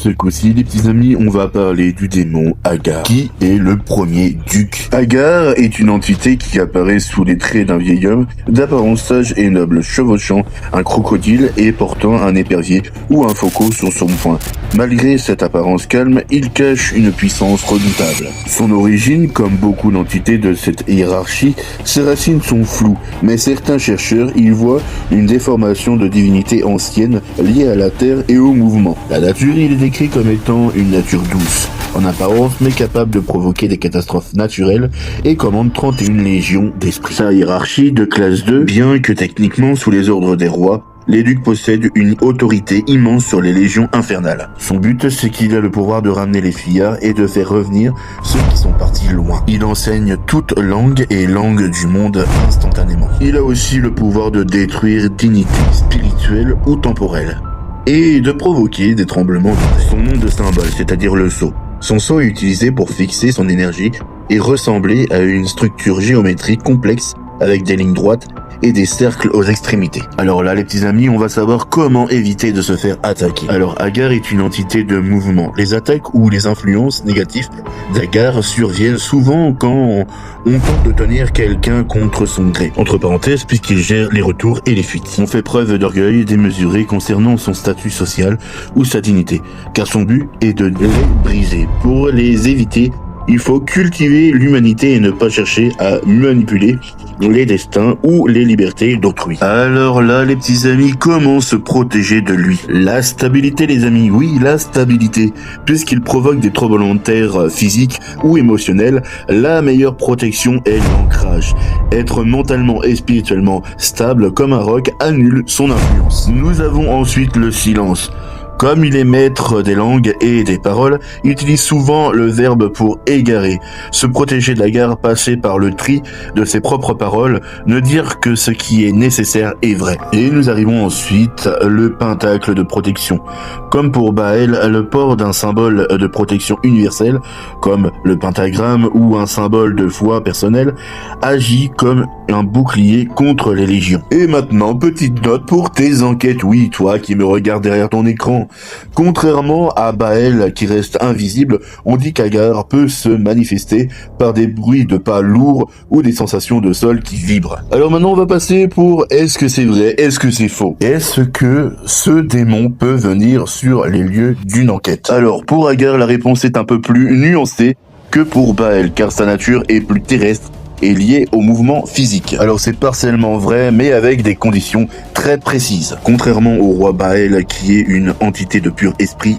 Ce coup-ci, les petits amis, on va parler du démon Agar, qui est le premier duc. Agar est une entité qui apparaît sous les traits d'un vieil homme, d'apparence sage et noble, chevauchant un crocodile et portant un épervier ou un faucon sur son poing. Malgré cette apparence calme, il cache une puissance redoutable. Son origine, comme beaucoup d'entités de cette hiérarchie, ses racines sont floues, mais certains chercheurs y voient une déformation de divinité ancienne liée à la terre et au mouvement. La nature, il est décrit comme étant une nature douce, en apparence, mais capable de provoquer des catastrophes naturelles et commande 31 légions d'esprits. Sa hiérarchie de classe 2, bien que techniquement sous les ordres des rois, les ducs possèdent une autorité immense sur les légions infernales. Son but, c'est qu'il a le pouvoir de ramener les fuyards et de faire revenir ceux qui sont partis loin. Il enseigne toute langue et langue du monde instantanément. Il a aussi le pouvoir de détruire d'inités spirituelles ou temporelles, et de provoquer des tremblements de terre. Son nom de symbole, c'est-à-dire le sceau. Son sceau est utilisé pour fixer son énergie et ressembler à une structure géométrique complexe avec des lignes droites et des cercles aux extrémités. Alors là, les petits amis, on va savoir comment éviter de se faire attaquer. Alors, Agar est une entité de mouvement. Les attaques ou les influences négatives d'Agar surviennent souvent quand on tente de tenir quelqu'un contre son gré. Entre parenthèses, puisqu'il gère les retours et les fuites. On fait preuve d'orgueil démesuré concernant son statut social ou sa dignité, car son but est de les briser. Pour les éviter, il faut cultiver l'humanité et ne pas chercher à manipuler les destins ou les libertés d'autrui. Alors là, les petits amis, comment se protéger de lui? La stabilité, les amis, oui, la stabilité. Puisqu'il provoque des tremblements de terre physiques ou émotionnels, la meilleure protection est l'ancrage. Être mentalement et spirituellement stable comme un roc annule son influence. Nous avons ensuite le silence. Comme il est maître des langues et des paroles, il utilise souvent le verbe pour égarer. Se protéger de l'Agar, passer par le tri de ses propres paroles, ne dire que ce qui est nécessaire et vrai. Et nous arrivons ensuite le pentacle de protection. Comme pour Baal, le port d'un symbole de protection universelle, comme le pentagramme ou un symbole de foi personnelle, agit comme un bouclier contre les légions. Et maintenant, petite note pour tes enquêtes. Oui, toi qui me regardes derrière ton écran. Contrairement à Baal qui reste invisible, on dit qu'Agar peut se manifester par des bruits de pas lourds ou des sensations de sol qui vibrent. Alors maintenant on va passer pour est-ce que c'est vrai, est-ce que c'est faux? Est-ce que ce démon peut venir sur les lieux d'une enquête? Alors pour Agar, la réponse est un peu plus nuancée que pour Baal, car sa nature est plus terrestre est lié au mouvement physique. Alors c'est partiellement vrai, mais avec des conditions très précises. Contrairement au roi Baal, qui est une entité de pur esprit